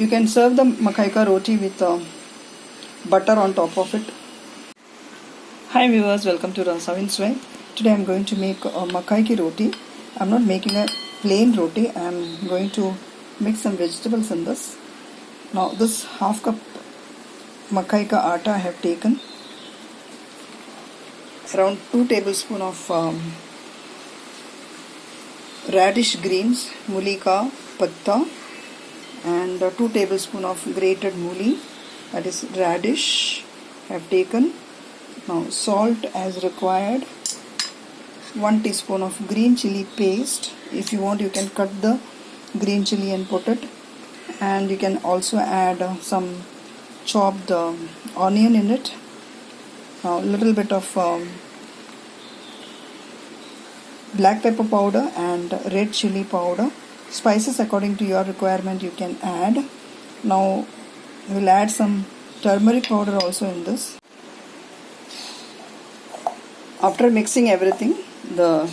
You can serve the Makkai Roti with butter on top of it. Hi viewers, welcome to Rasavinsuvai. Today I am going to make a Makkai Roti. I am not making a plain roti. I am going to mix some vegetables in this. Now this half cup Makkai ka atta I have taken. Around 2 tablespoons of radish greens, muli ka patta, and 2 tablespoons of grated muli, that is radish, I have taken. Now salt as required. 1 teaspoon of green chilli paste. If you want, you can cut the green chilli and put it, and you can also add some chopped onion in it. Now a little bit of black pepper powder and red chilli powder. Spices according to your requirement you can add. Now we'll add some turmeric powder also in this. After mixing everything, the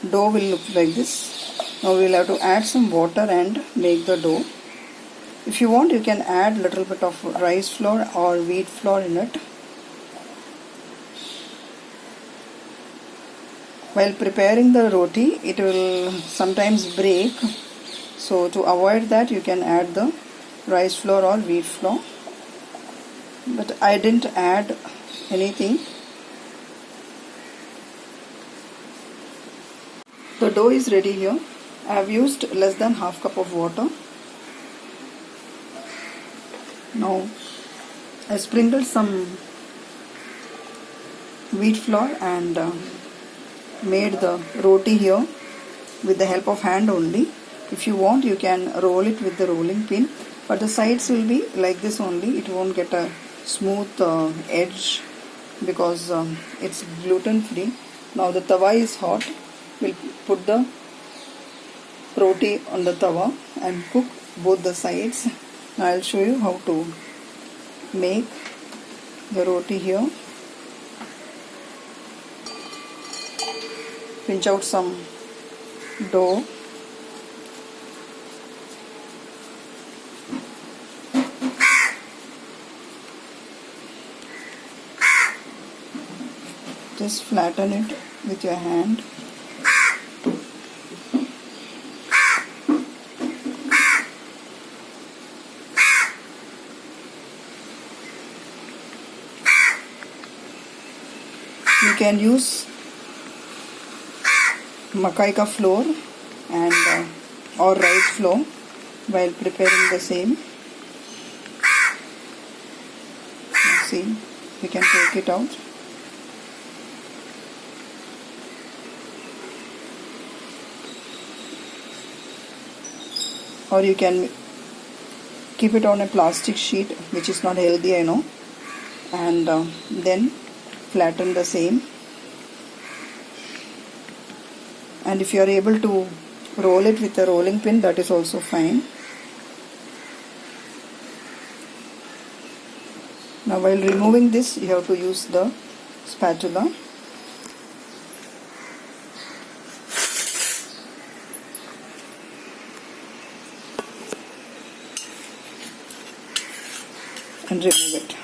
dough will look like this. Now we'll have to add some water and make the dough. If you want, you can add little bit of rice flour or wheat flour in it. While preparing the roti, it will sometimes break, so to avoid that you can add the rice flour or wheat flour, but I didn't add anything. The dough is ready here. I have used less than half cup of water. Now I sprinkled some wheat flour and made the roti here with the help of hand only. If you want, you can roll it with the rolling pin, but the sides will be like this only. It won't get a smooth edge because it's gluten free. Now the tawa is hot. We'll put the roti on the tawa and cook both the sides. Now I'll show you how to make the roti here. Pinch out some dough. Just flatten it with your hand. You can use Makkai ka flour and or rice flour while preparing the same. See, you can take it out. Or you can keep it on a plastic sheet, which is not healthy, I know, and then flatten the same. And if you are able to roll it with a rolling pin, that is also fine. Now while removing this, you have to use the spatula. And remove it.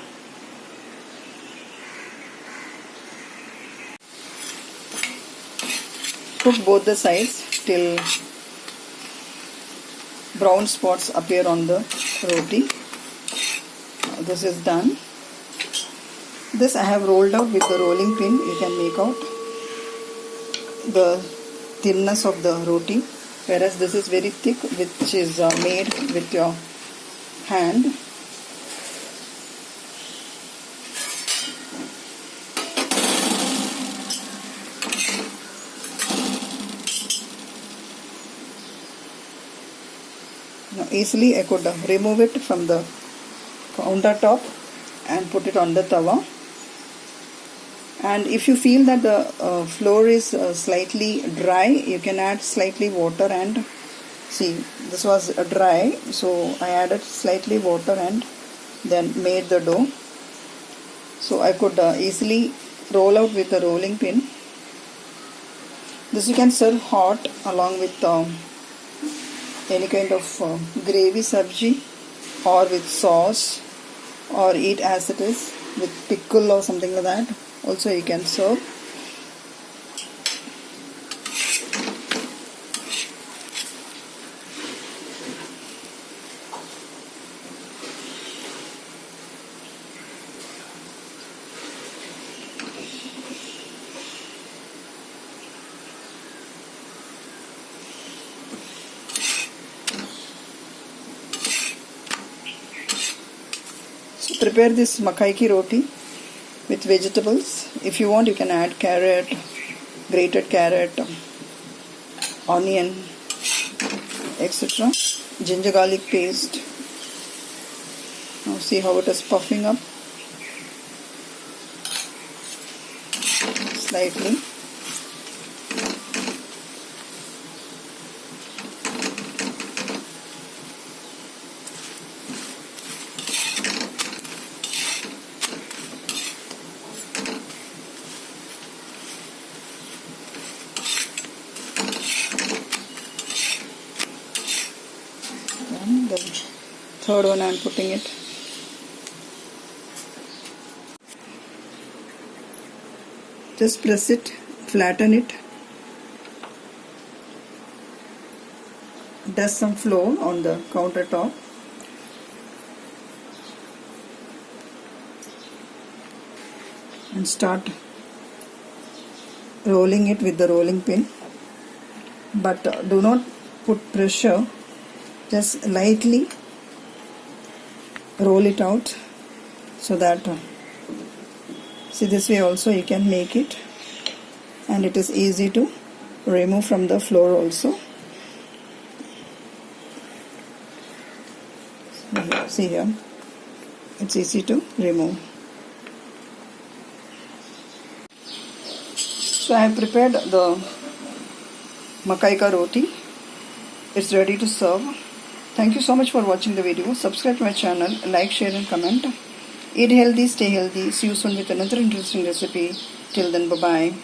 Cook both the sides till brown spots appear on the roti. Now this is done. This I have rolled out with the rolling pin. You can make out the thinness of the roti, whereas this is very thick, which is made with your hand. Now easily I could remove it from the countertop and put it on the tawa. And if you feel that the flour is slightly dry, you can add slightly water. And see, this was dry, so I added slightly water and then made the dough. So I could easily roll out with a rolling pin. This you can serve hot along with any kind of gravy sabji, or with sauce, or eat as it is with pickle or something like that. Also you can serve. So prepare this Makkai Roti with vegetables. If you want, you can add carrot, grated carrot, onion, etc. Ginger garlic paste. Now see how it is puffing up slightly. And the third one I am putting it. Just press it, flatten it, dust some flour on the countertop. And start rolling it with the rolling pin, but do not put pressure, just lightly roll it out, so that see, this way also you can make it, and it is easy to remove from the floor also. See here, it's easy to remove. So I have prepared the Makkai Roti. It's ready to serve. Thank you so much for watching the video. Subscribe to my channel, like, share and comment. Eat healthy, stay healthy. See you soon with another interesting recipe. Till then, bye-bye.